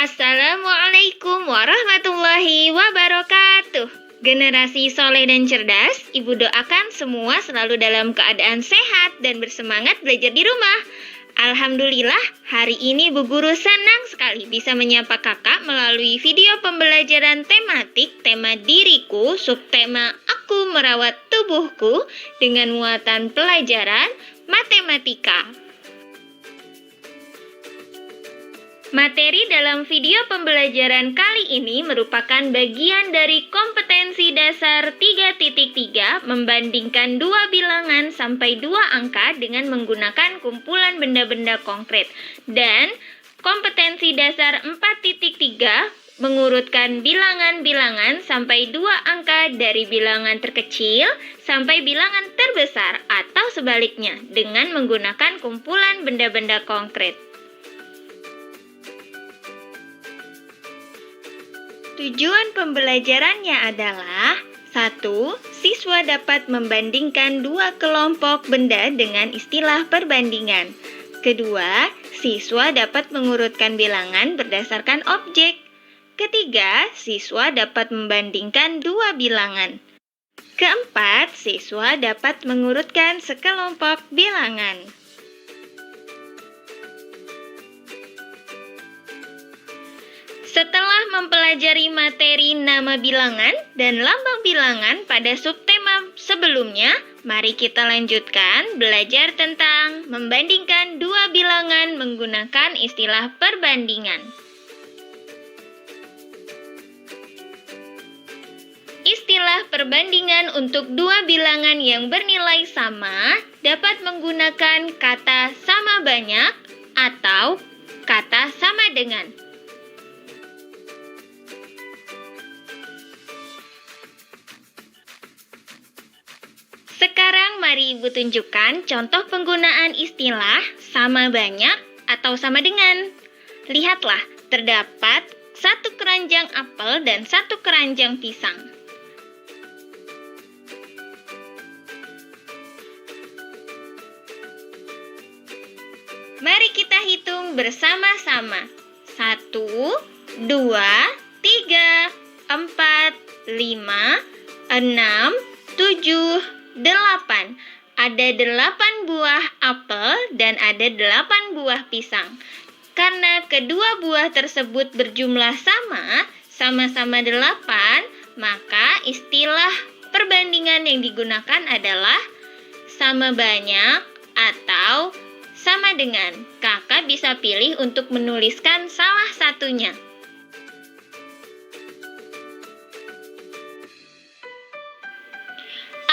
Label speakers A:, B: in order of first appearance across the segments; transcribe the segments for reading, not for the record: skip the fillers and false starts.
A: Assalamualaikum warahmatullahi wabarakatuh. Generasi soleh dan cerdas, Ibu doakan semua selalu dalam keadaan sehat dan bersemangat belajar di rumah. Alhamdulillah, hari ini Bu Guru senang sekali bisa menyapa kakak melalui video pembelajaran tematik tema diriku, subtema aku merawat tubuhku dengan muatan pelajaran matematika. Materi dalam video pembelajaran kali ini merupakan bagian dari kompetensi dasar 3.3 membandingkan dua bilangan sampai dua angka dengan menggunakan kumpulan benda-benda konkret. Dan kompetensi dasar 4.3 mengurutkan bilangan-bilangan sampai dua angka dari bilangan terkecil sampai bilangan terbesar atau sebaliknya dengan menggunakan kumpulan benda-benda konkret. Tujuan pembelajarannya adalah 1. Siswa dapat membandingkan dua kelompok benda dengan istilah perbandingan. Kedua, siswa dapat mengurutkan bilangan berdasarkan objek. Ketiga, siswa dapat membandingkan dua bilangan. Keempat, siswa dapat mengurutkan sekelompok bilangan. Setelah mempelajari materi nama bilangan dan lambang bilangan pada subtema sebelumnya, mari kita lanjutkan belajar tentang membandingkan dua bilangan menggunakan istilah perbandingan. Istilah perbandingan untuk dua bilangan yang bernilai sama dapat menggunakan kata sama banyak atau kata sama dengan. Sekarang mari Ibu tunjukkan contoh penggunaan istilah sama banyak atau sama dengan. Lihatlah, terdapat satu keranjang apel dan satu keranjang pisang. Mari kita hitung bersama-sama. 1, 2, 3, 4, 5, 6, 7, 8. Ada 8 buah apel dan ada 8 buah pisang. Karena kedua buah tersebut berjumlah sama-sama 8, maka istilah perbandingan yang digunakan adalah sama banyak atau sama dengan. Kakak bisa pilih untuk menuliskan salah satunya.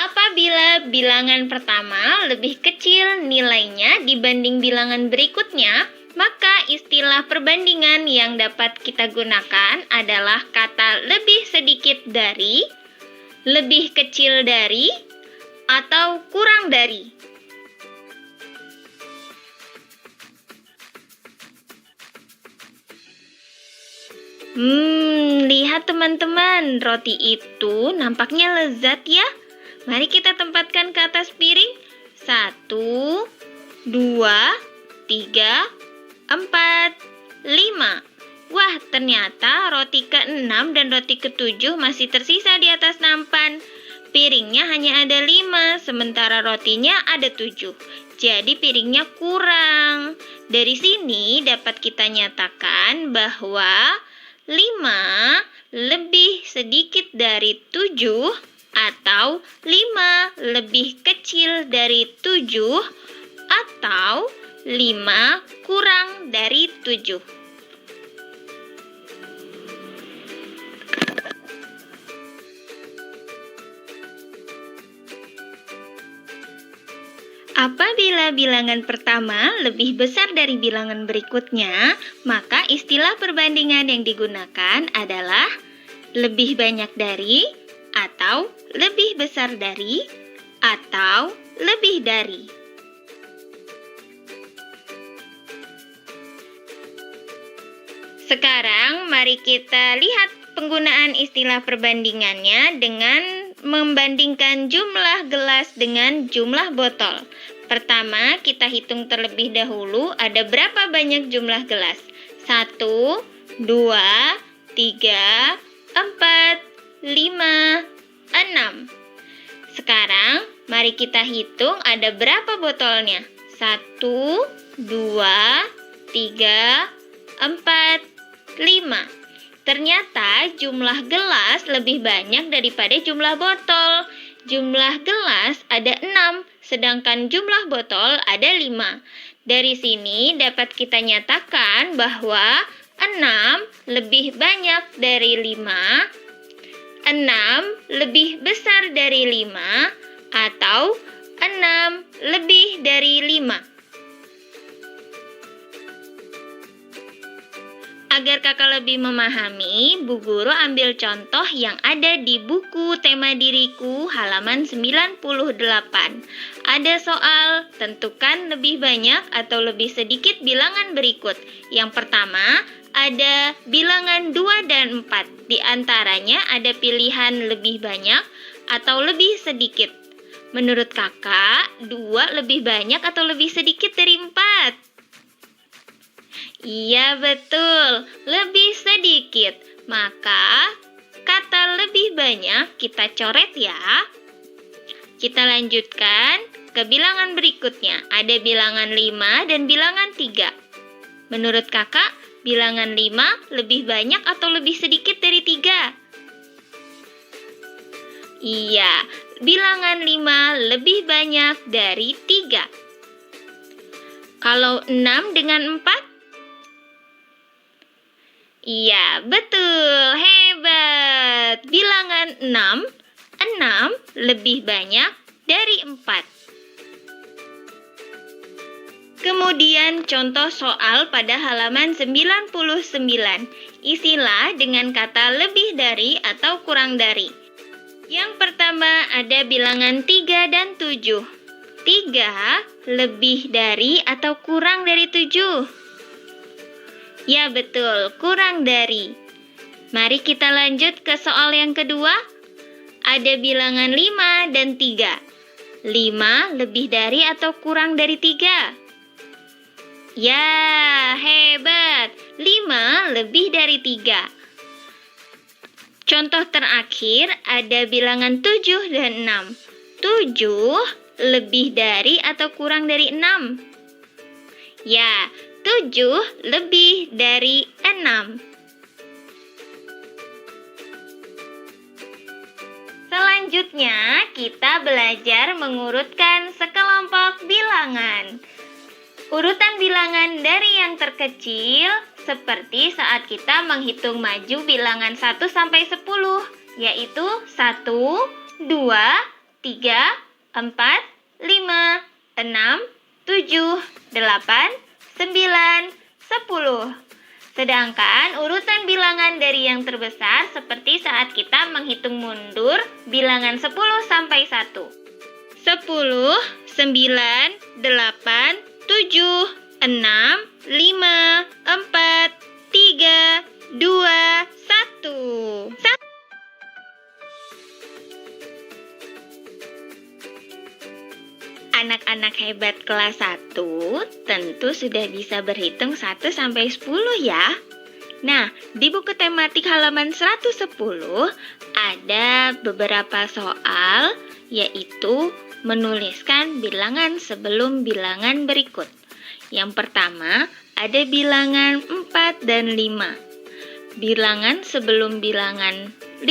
A: Apabila bilangan pertama lebih kecil nilainya dibanding bilangan berikutnya, maka istilah perbandingan yang dapat kita gunakan adalah kata lebih sedikit dari, lebih kecil dari, atau kurang dari. Lihat teman-teman, roti itu nampaknya lezat ya. Mari kita tempatkan ke atas piring. 1, 2, 3, 4, 5. Wah, ternyata roti ke-6 dan roti ke-7 masih tersisa di atas nampan. Piringnya hanya ada 5, sementara rotinya ada 7. Jadi piringnya kurang. Dari sini dapat kita nyatakan bahwa 5 lebih sedikit dari 7 atau 5 lebih kecil dari 7 atau 5 kurang dari 7. Apabila bilangan pertama lebih besar dari bilangan berikutnya, maka istilah perbandingan yang digunakan adalah lebih banyak dari, atau lebih besar dari, atau lebih dari. Sekarang mari kita lihat penggunaan istilah perbandingannya dengan membandingkan jumlah gelas dengan jumlah botol. Pertama, kita hitung terlebih dahulu ada berapa banyak jumlah gelas. 1, 2, 3, 4, 5, 6. Sekarang, mari kita hitung ada berapa botolnya. 1, 2, 3, 4, 5. Ternyata jumlah gelas lebih banyak daripada jumlah botol. Jumlah gelas ada 6, sedangkan jumlah botol ada 5. Dari sini dapat kita nyatakan bahwa 6 lebih banyak dari 5, 6 lebih besar dari 5, atau 6 lebih dari 5. Agar kakak lebih memahami, Bu Guru ambil contoh yang ada di buku Tema Diriku halaman 98. Ada soal, tentukan lebih banyak atau lebih sedikit bilangan berikut. Yang pertama, ada bilangan 2 dan 4. Di antaranya ada pilihan lebih banyak atau lebih sedikit. Menurut kakak, 2 lebih banyak atau lebih sedikit dari 4? Iya betul, lebih sedikit. Maka kata lebih banyak kita coret ya. Kita lanjutkan ke bilangan berikutnya. Ada bilangan 5 dan bilangan 3. Menurut kakak, bilangan 5 lebih banyak atau lebih sedikit dari 3? Iya, bilangan 5 lebih banyak dari 3. Kalau 6 dengan 4? Iya, betul. Hebat. Bilangan 6 lebih banyak dari 4. Kemudian contoh soal pada halaman 99. Isilah dengan kata lebih dari atau kurang dari. Yang pertama ada bilangan 3 dan 7. 3 lebih dari atau kurang dari 7? Ya betul, kurang dari. Mari kita lanjut ke soal yang kedua. Ada bilangan 5 dan 3. 5 lebih dari atau kurang dari 3? Ya, hebat. 5 lebih dari 3. Contoh terakhir ada bilangan 7 dan 6. 7 lebih dari atau kurang dari 6? Ya, 7 lebih dari 6. Selanjutnya, kita belajar mengurutkan sekelompok bilangan. Urutan bilangan dari yang terkecil, seperti saat kita menghitung maju bilangan 1 sampai 10, yaitu 1, 2, 3, 4, 5, 6, 7, 8, 9, 10. Sedangkan urutan bilangan dari yang terbesar seperti saat kita menghitung mundur bilangan 10 sampai 1. 10, 9, 8, 7, 6, 5, 4, 3, 2, 1. Anak-anak hebat kelas 1 tentu sudah bisa berhitung 1 sampai 10 ya. Nah, di buku tematik halaman 110 ada beberapa soal, yaitu menuliskan bilangan sebelum bilangan berikut. Yang pertama, ada bilangan 4 dan 5. Bilangan sebelum bilangan 5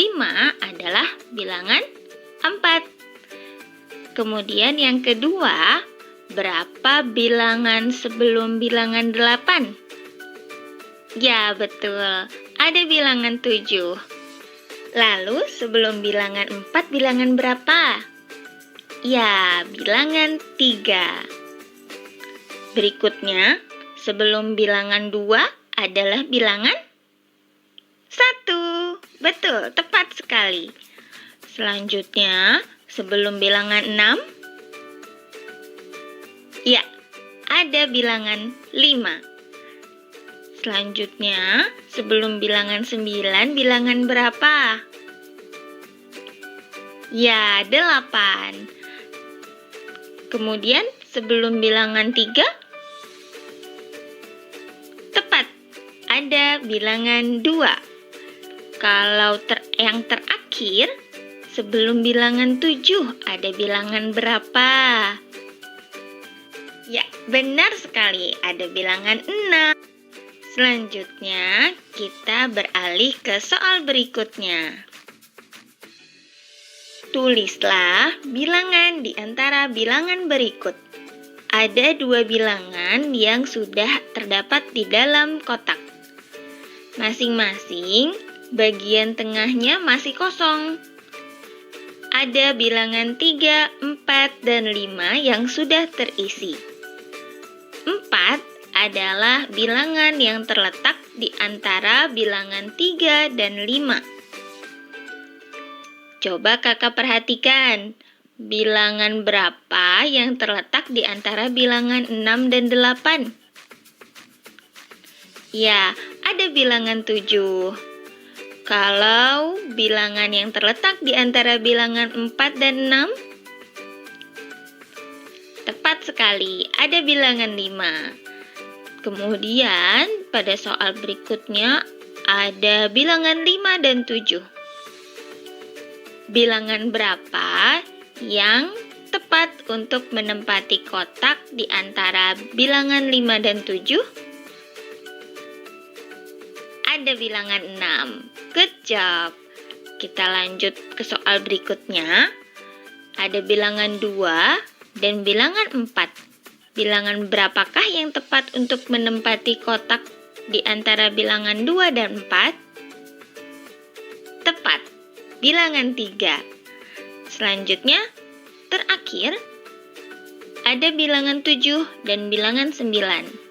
A: adalah bilangan 4. Kemudian yang kedua, berapa bilangan sebelum bilangan 8? Ya, betul. Ada bilangan 7. Lalu sebelum bilangan 4, bilangan berapa? Ya, bilangan 3. Berikutnya, sebelum bilangan 2 adalah bilangan 1. Betul, tepat sekali. Selanjutnya, sebelum bilangan 6, ya, ada bilangan 5. Selanjutnya, sebelum bilangan 9, bilangan berapa? Ya, 8. Kemudian, sebelum bilangan 3, tepat, ada bilangan 2. Kalau yang terakhir, sebelum bilangan 7, ada bilangan berapa? Ya, benar sekali, ada bilangan 6. Selanjutnya, kita beralih ke soal berikutnya. Tulislah bilangan di antara bilangan berikut. Ada 2 bilangan yang sudah terdapat di dalam kotak. Masing-masing, bagian tengahnya masih kosong. Ada bilangan 3, 4, dan 5 yang sudah terisi. 4 adalah bilangan yang terletak di antara bilangan 3 dan 5. Coba kakak perhatikan, bilangan berapa yang terletak di antara bilangan 6 dan 8? Ya, ada bilangan 7. Kalau bilangan yang terletak di antara bilangan 4 dan 6? Tepat sekali, ada bilangan 5. Kemudian, pada soal berikutnya, ada bilangan 5 dan 7. Bilangan berapa yang tepat untuk menempati kotak di antara bilangan 5 dan 7? Ada bilangan 6. Good job. Kita lanjut ke soal berikutnya. Ada bilangan 2 dan bilangan 4. Bilangan berapakah yang tepat untuk menempati kotak di antara bilangan 2 dan 4? Tepat, bilangan 3. Selanjutnya, terakhir, ada bilangan 7 dan bilangan 9.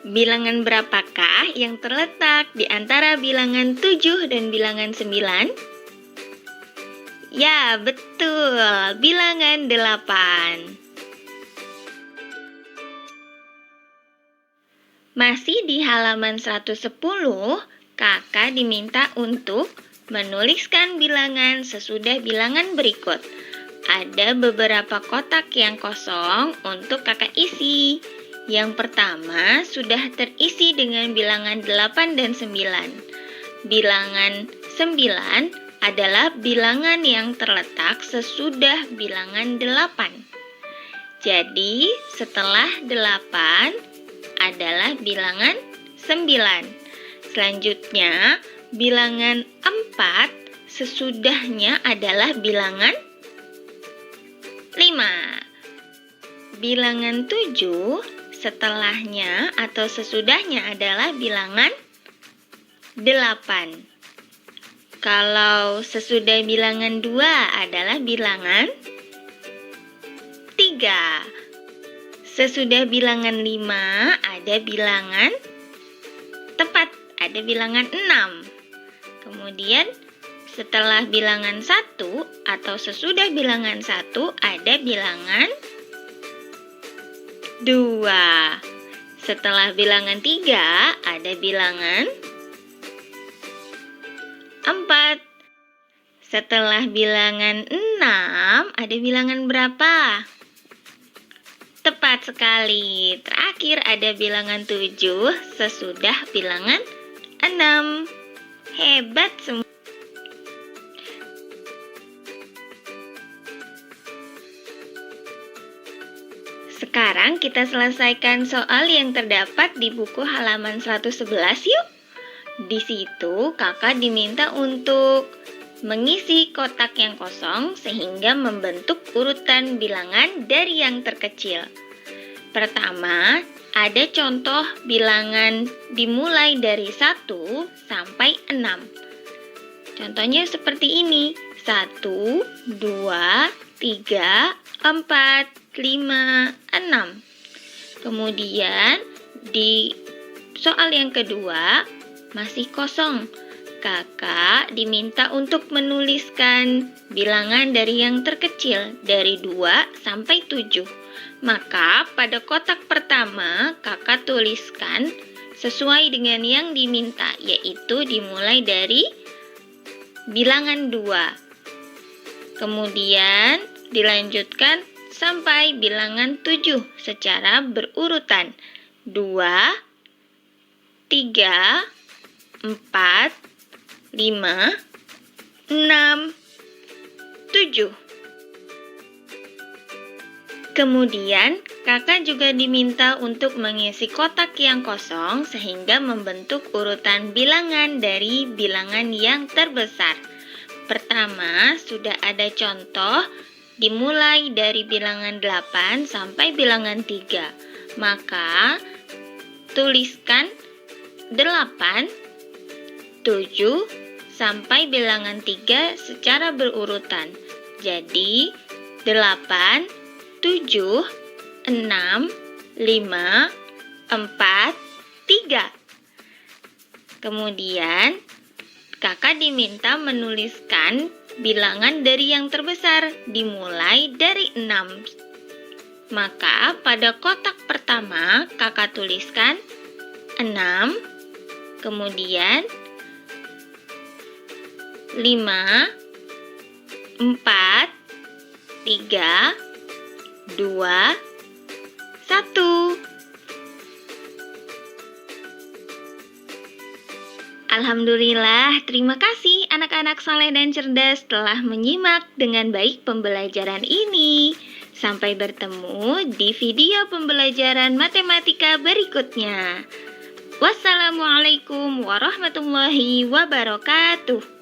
A: Bilangan berapakah yang terletak di antara bilangan 7 dan bilangan 9? Ya, betul, bilangan 8. Masih di halaman 110, kakak diminta untuk menuliskan bilangan sesudah bilangan berikut. Ada beberapa kotak yang kosong untuk kakak isi. Yang pertama sudah terisi dengan bilangan 8 dan 9. Bilangan 9 adalah bilangan yang terletak sesudah bilangan 8. Jadi, setelah 8 adalah bilangan 9. Selanjutnya, bilangan 4 sesudahnya adalah bilangan 5. Bilangan 7 setelahnya atau sesudahnya adalah bilangan 8. Kalau sesudah bilangan 2 adalah bilangan 3. Sesudah bilangan 5 ada bilangan tepat, ada bilangan 6. Kemudian setelah bilangan 1 atau sesudah bilangan 1 ada bilangan 2. Setelah bilangan 3 ada bilangan 4. Setelah bilangan 6 ada bilangan berapa? Tepat sekali. Terakhir ada bilangan 7 sesudah bilangan 6. Hebat semua. Sekarang kita selesaikan soal yang terdapat di buku halaman 111 yuk. Di situ kakak diminta untuk mengisi kotak yang kosong sehingga membentuk urutan bilangan dari yang terkecil. Pertama, ada contoh bilangan dimulai dari 1 sampai 6. Contohnya seperti ini. 1, 2, 3, 4, 5, 6. Kemudian di soal yang kedua masih kosong. Kakak diminta untuk menuliskan bilangan dari yang terkecil, dari 2 sampai 7. Maka pada kotak pertama kakak tuliskan sesuai dengan yang diminta, yaitu dimulai dari bilangan 2. Kemudian dilanjutkan sampai bilangan 7 secara berurutan. 2, 3, 4, 5, 6, 7. Kemudian, kakak juga diminta untuk mengisi kotak yang kosong sehingga membentuk urutan bilangan dari bilangan yang terbesar. Pertama, sudah ada contoh dimulai dari bilangan 8 sampai bilangan 3. Maka, tuliskan 8, 7, sampai bilangan 3 secara berurutan. Jadi, 8, 7, 6, 5, 4, 3. Kemudian, kakak diminta menuliskan bilangan dari yang terbesar, dimulai dari 6. Maka, pada kotak pertama, kakak tuliskan 6, kemudian 5, 4, 3, 2, 1. Alhamdulillah, terima kasih anak-anak soleh dan cerdas telah menyimak dengan baik pembelajaran ini. Sampai bertemu di video pembelajaran matematika berikutnya. Wassalamualaikum warahmatullahi wabarakatuh.